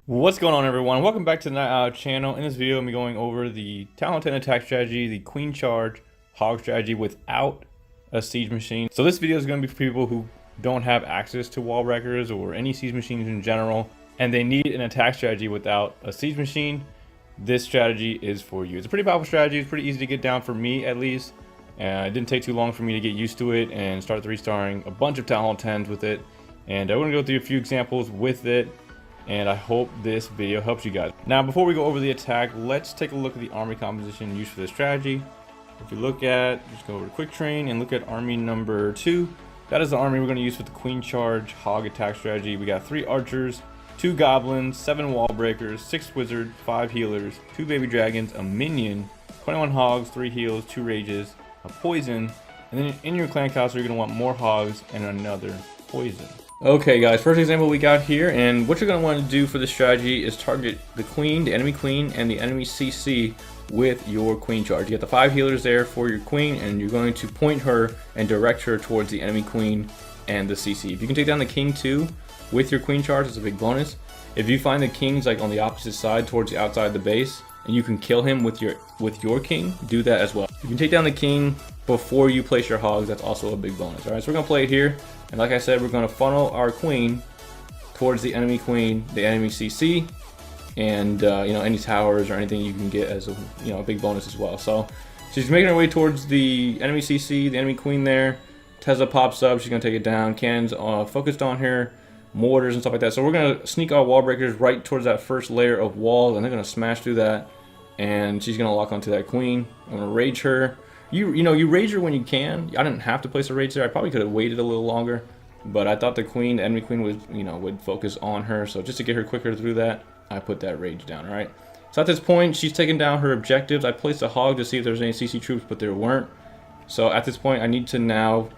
What's going on, everyone? Welcome back to the channel. In this video, I'm going over the Talon 10 attack strategy, the Queen Charge Hog strategy without a siege machine. So this video is going to be for people who don't have access to wall breakers or any siege machines in general, and they need an attack strategy without a siege machine. This strategy is for you. It's a pretty powerful strategy. It's pretty easy to get down for me, at least. It didn't take too long for me to get used to it and start 3-starring a bunch of Talon 10s with it. And I'm going to go through a few examples with it, and I hope this video helps you guys. Now, before we go over the attack, let's take a look at the army composition used for this strategy. If you look at, just go over to Quick Train and look at army number 2. That is the army we're going to use for the Queen Charge Hog attack strategy. We got 3 archers, 2 goblins, 7 wall breakers, 6 wizards, 5 healers, 2 baby dragons, a minion, 21 hogs, 3 heals, 2 rages, a poison, and then in your clan castle you're going to want more hogs and another poison. Okay guys, first example we got here, and what you're going to want to do for this strategy is target the queen, the enemy queen, and the enemy CC with your queen charge. You get the 5 healers there for your queen, and you're going to point her and direct her towards the enemy queen and the CC. If you can take down the king too with your queen charge, it's a big bonus. If you find the king's like on the opposite side towards the outside of the base, and you can kill him with your king, do that as well. You can take down the king before you place your hogs. That's also a big bonus. All right, so we're gonna play it here, and like I said, we're gonna funnel our queen towards the enemy queen, the enemy CC, and you know, any towers or anything you can get as a a big bonus as well. So she's making her way towards the enemy CC, the enemy queen there. Tesla pops up, she's gonna take it down. Cannons focused on her, mortars and stuff like that. So we're gonna sneak our wall breakers right towards that first layer of walls, and they're gonna smash through that, and she's gonna lock onto that queen. I'm gonna rage her. You rage her when you can. I didn't have to place a rage there. I probably could have waited a little longer, but I thought the queen, the enemy queen, would focus on her. So just to get her quicker through that, I put that rage down. All right. So at this point, she's taken down her objectives. I placed a hog to see if there's any CC troops, but there weren't. So at this point, I need to now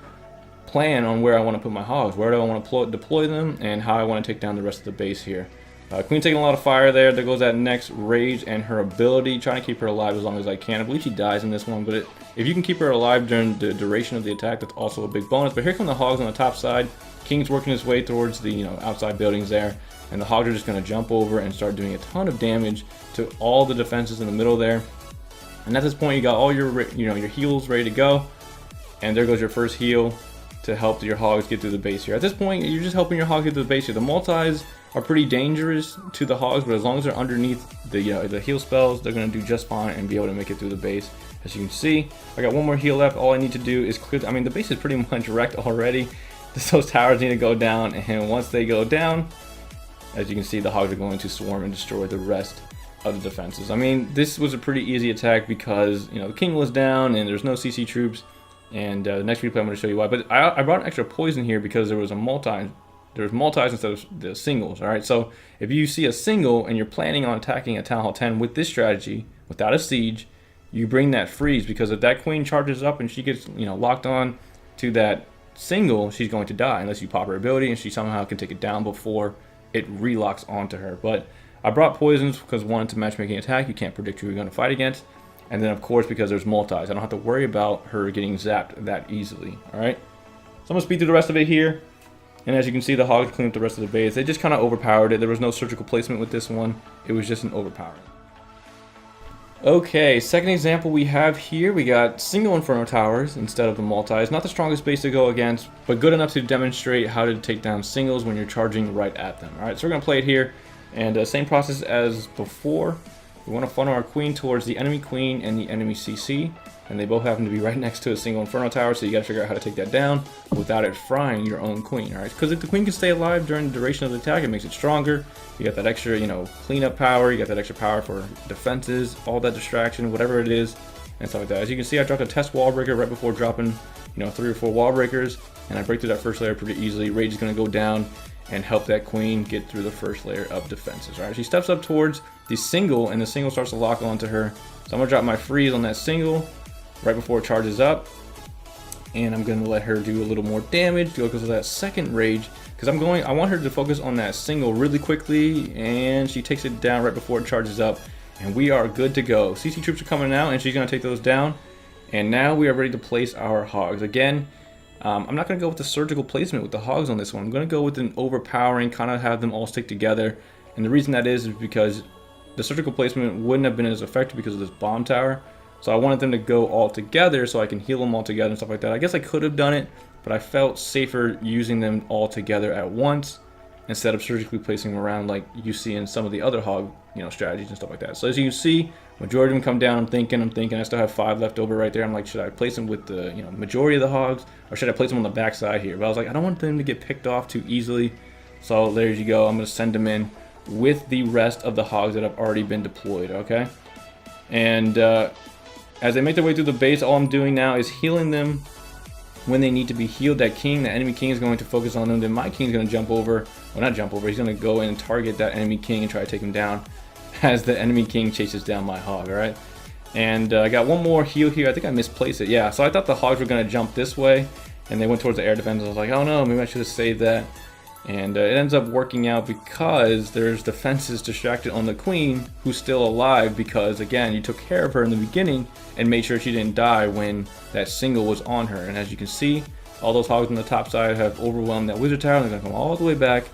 plan on where I want to put my hogs. Where do I want to deploy them, and how I want to take down the rest of the base here. Queen taking a lot of fire there. There goes that next rage and her ability. Trying to keep her alive as long as I can. I believe she dies in this one, but if you can keep her alive during the duration of the attack, that's also a big bonus. But here come the hogs on the top side. King's working his way towards the outside buildings there, and the hogs are just going to jump over and start doing a ton of damage to all the defenses in the middle there. And at this point, you got all your your heals ready to go, and there goes your first heal to help your hogs get through the base here. At this point, you're just helping your hogs get through the base here. The multis are pretty dangerous to the hogs, but as long as they're underneath the heal spells, they're going to do just fine and be able to make it through the base. As you can see, I got one more heal left. All I need to do is clear. I mean, the base is pretty much wrecked already. Just those towers need to go down, and once they go down, as you can see, the hogs are going to swarm and destroy the rest of the defenses. I mean, this was a pretty easy attack because the king was down and there's no CC troops. And the next replay I'm going to show you why. But I brought an extra poison here because there was a multi. There's multis instead of the singles. All right. So if you see a single and you're planning on attacking a Town Hall 10 with this strategy without a siege, you bring that freeze, because if that queen charges up and she gets locked on to that single, she's going to die unless you pop her ability and she somehow can take it down before it relocks onto her. But I brought poisons because one, it's a matchmaking attack. You can't predict who you're going to fight against. And then, of course, because there's multis, I don't have to worry about her getting zapped that easily. All right. So I'm going to speed through the rest of it here. And as you can see, the hogs clean up the rest of the base. They just kind of overpowered it. There was no surgical placement with this one. It was just an overpowering. Okay, second example we have here. We got single Inferno Towers instead of the multis. Not the strongest base to go against, but good enough to demonstrate how to take down singles when you're charging right at them. All right, so we're going to play it here. And same process as before. We want to funnel our queen towards the enemy queen and the enemy CC, and they both happen to be right next to a single Inferno Tower, so you got to figure out how to take that down without it frying your own queen. All right, because if the queen can stay alive during the duration of the attack, it makes it stronger. You got that extra, cleanup power. You got that extra power for defenses, all that distraction, whatever it is, and stuff like that. As you can see, I dropped a test wall breaker right before dropping, 3 or 4 wall breakers, and I break through that first layer pretty easily. Rage is going to go down and help that queen get through the first layer of defenses. All right, she steps up towards the single, and the single starts to lock onto her. So I'm gonna drop my freeze on that single right before it charges up, and I'm gonna let her do a little more damage to go because of that second rage. Because I want her to focus on that single really quickly, and she takes it down right before it charges up, and we are good to go. CC troops are coming out, and she's gonna take those down, and now we are ready to place our hogs again. I'm not going to go with the surgical placement with the hogs on this one. I'm going to go with an overpowering, kind of have them all stick together And the reason that is because the surgical placement wouldn't have been as effective because of this bomb tower. So I wanted them to go all together so I can heal them all together and stuff like that. I guess I could have done it, but I felt safer using them all together at once instead of surgically placing them around like you see in some of the other hog, strategies and stuff like that. So as you can see, majority of them come down. I'm thinking. I still have 5 left over right there. I'm like, should I place them with the majority of the hogs, or should I place them on the back side here? But I was like, I don't want them to get picked off too easily. So there you go. I'm gonna send them in with the rest of the hogs that have already been deployed. Okay, and as they make their way through the base, all I'm doing now is healing them when they need to be healed. That king, the enemy king, is going to focus on them. Then my king is going to jump over. Well, not jump over. He's going to go in and target that enemy king and try to take him down as the enemy king chases down my hog. All right. And I got one more heal here. I think I misplaced it. Yeah. So I thought the hogs were going to jump this way, and they went towards the air defense. I was like, oh no, maybe I should have saved that. And it ends up working out because there's defenses distracted on the queen, who's still alive, because again, you took care of her in the beginning and made sure she didn't die when that single was on her. And as you can see, all those hogs on the top side have overwhelmed that wizard tower, and they're gonna come all the way back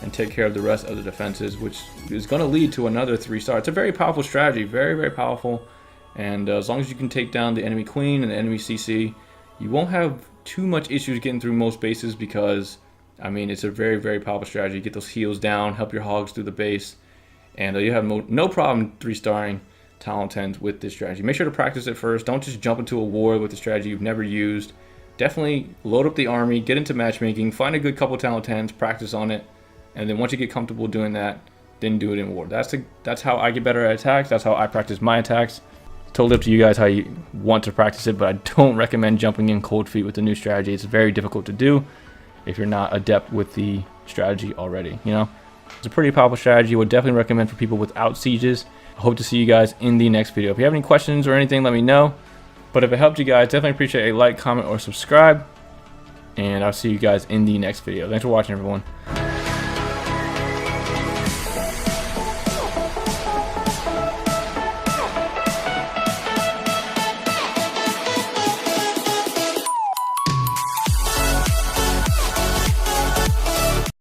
and take care of the rest of the defenses, which is gonna lead to another 3-star. It's a very powerful strategy, very, very powerful. And as long as you can take down the enemy queen and the enemy CC, you won't have too much issues getting through most bases, because I mean, it's a very, very powerful strategy. Get those heals down, help your hogs through the base, and you have no problem 3-starring Talon 10s with this strategy. Make sure to practice it first. Don't just jump into a war with a strategy you've never used. Definitely load up the army, get into matchmaking, find a good couple Talon 10s, practice on it, and then once you get comfortable doing that, then do it in war. That's how I get better at attacks. That's how I practice my attacks. It's totally up to you guys how you want to practice it, but I don't recommend jumping in cold feet with the new strategy. It's very difficult to do if you're not adept with the strategy already. It's a pretty powerful strategy. Would definitely recommend for people without sieges. I hope to see you guys in the next video. If you have any questions or anything, let me know. But if it helped you guys, definitely appreciate a like, comment, or subscribe, and I'll see you guys in the next video. Thanks for watching, everyone.